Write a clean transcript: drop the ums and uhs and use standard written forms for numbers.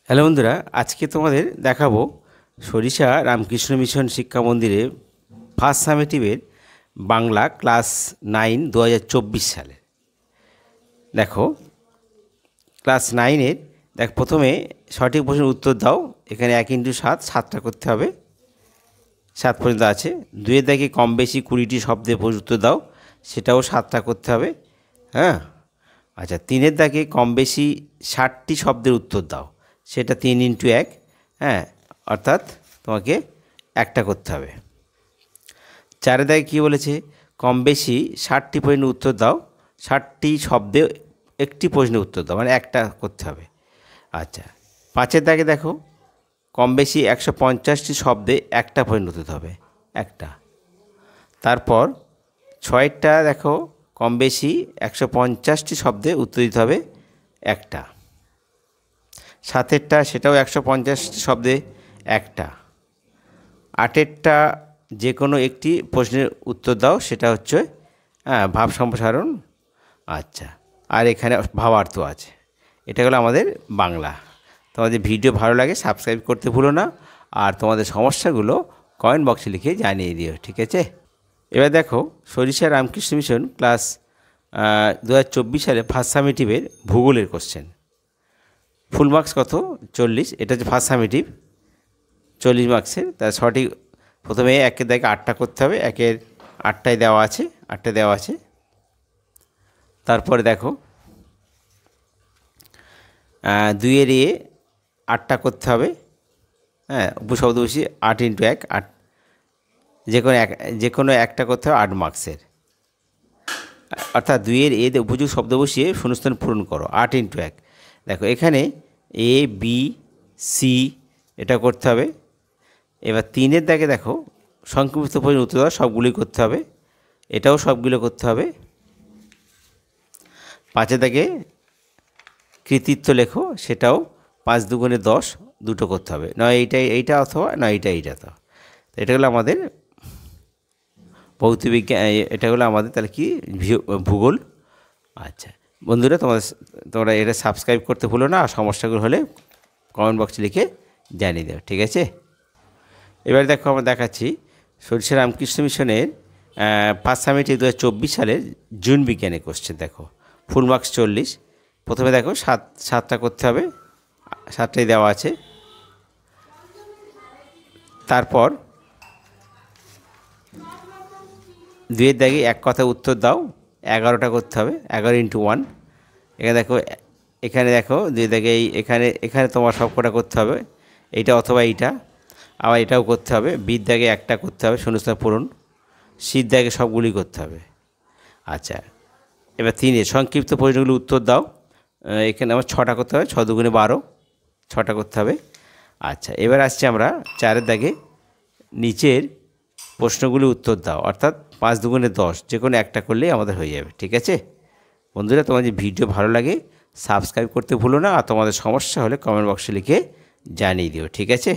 Hello বন্ধুরা, আজকে তোমাদের দেখাবো সরিষা রামকৃষ্ণ মিশন শিক্ষা মন্দিরে ফার্স্ট সামেটিভের বাংলা ক্লাস 9 2024 সালে। দেখো ক্লাস 9-এর প্রথমে সঠিক প্রশ্নের উত্তর দাও। এখানে 1 × 7 7টা করতে হবে, 7 পর্যন্ত আছে। 2-এর দাগে কম বেশি 20টি শব্দের উত্তর দাও, সেটাও 7টা করতে হবে। হ্যাঁ, আচ্ছা। 3-এর দাগে কম বেশি 60টি শব্দের উত্তর দাও, সেটা 3 × 1, হ্যাঁ, অর্থাৎ তোমাকে একটা করতে হবে। 4-এর দাগে কী বলেছে? কম বেশি 60টি প্রশ্নের উত্তর দাও, 60টি শব্দে একটি প্রশ্নের উত্তর দাও, মানে একটা করতে হবে। আচ্ছা, 5-এর দাগে দেখো কম বেশি 150টি শব্দে একটা প্রশ্নের উত্তর হবে, একটা। তারপর 6-টা দেখো কম বেশি 150টি শব্দে উত্তর দিতে হবে, একটা। 7-এরটা সেটাও 150টি শব্দে, একটা। 8-এরটা যে কোনো একটি প্রশ্নের উত্তর দাও, সেটা হচ্ছে ভাব সম্প্রসারণ। আচ্ছা, আর এখানে ভাবার্থ আছে। এটা হলো আমাদের বাংলা। তোমাদের ভিডিও ভালো লাগে সাবস্ক্রাইব করতে ভুলো না, আর তোমাদের সমস্যাগুলো কমেন্ট বক্সে লিখে জানিয়ে দিও, ঠিক আছে? এবার দেখো সরিষা রামকৃষ্ণ মিশন ক্লাস 2024 সালে ফার্স্ট সামেটিভের ভূগোলের কোশ্চেন। ফুল মার্কস কত? 40। এটা হচ্ছে ফার্স্ট সামেটিভ, 40 মার্কসের। তার সঠিক প্রথমে 1-এর দাগে 8টা করতে হবে, 1-এর 8টাই দেওয়া আছে, 8টা দেওয়া আছে। তারপরে দেখো 2-এর 8টা করতে হবে, হ্যাঁ, উপশব্দ বসি 8 × 1 8, যে কোনো একটা করতে হবে 8 মার্কসের। অর্থাৎ 2-এর উপযোগ শব্দ বসিয়ে শূন্যস্থান পূরণ করো, 8 × 1। দেখো এখানে A B C এটা করতে হবে। এবার 3-এর দাগে দেখো সংক্ষিপ্ত প্রশ্নের উত্তর দাও, সবগুলি করতে হবে, এটাও সবগুলো করতে হবে। 5-এর দাগে কৃতিত্ব লেখো, সেটাও 5 × 2 = 10, দুটো করতে হবে, নয় এইটা অথবা নয় এইটা তো। এটা হলো আমাদের ভৌতবিজ্ঞান, এটা হলো আমাদের তাহলে কি ভূগোল। আচ্ছা বন্ধুরা, তোমরা এটা সাবস্ক্রাইব করতে ভুলো না, আর সমস্যাগুলো হলে কমেন্ট বক্সে লিখে জানিয়ে দাও, ঠিক আছে? এবার দেখো আমরা দেখাচ্ছি সরিষা রামকৃষ্ণ মিশনের ফার্স্ট সামেটিভ 2024 সালের জুন বিজ্ঞানের কোশ্চেন। দেখো ফুল মার্কস 40। প্রথমে দেখো 7টা করতে হবে, 7টাই দেওয়া আছে। তারপর 2-এর দাগে এক কথা উত্তর দাও, 11টা করতে হবে, 11 × 1। এখানে দেখো 2-এর দাগে এখানে তোমার সব কটা করতে হবে, এইটা অথবা এইটা, আবার এটাও করতে হবে। বির দাগে একটা করতে হবে, শূন্যস্থান পূরণ। সির দাগে সবগুলি করতে হবে। আচ্ছা, এবার 3-এর সংক্ষিপ্ত প্রশ্নগুলো উত্তর দাও। এখানে আমার 6টা করতে হবে, 6 × 2 = 12, 6টা করতে হবে। আচ্ছা, এবার আসছি আমরা 4-এর দাগে নিচের প্রশ্নগুলি উত্তর দাও, অর্থাৎ 5 × 2 = 10, যে কোনো একটা করলেই আমাদের হয়ে যাবে, ঠিক আছে? বন্ধুরা, তোমাদের ভিডিও ভালো লাগে সাবস্ক্রাইব করতে ভুলো না, আর তোমাদের সমস্যা হলে কমেন্ট বক্সে লিখে জানিয়ে দিও, ঠিক আছে?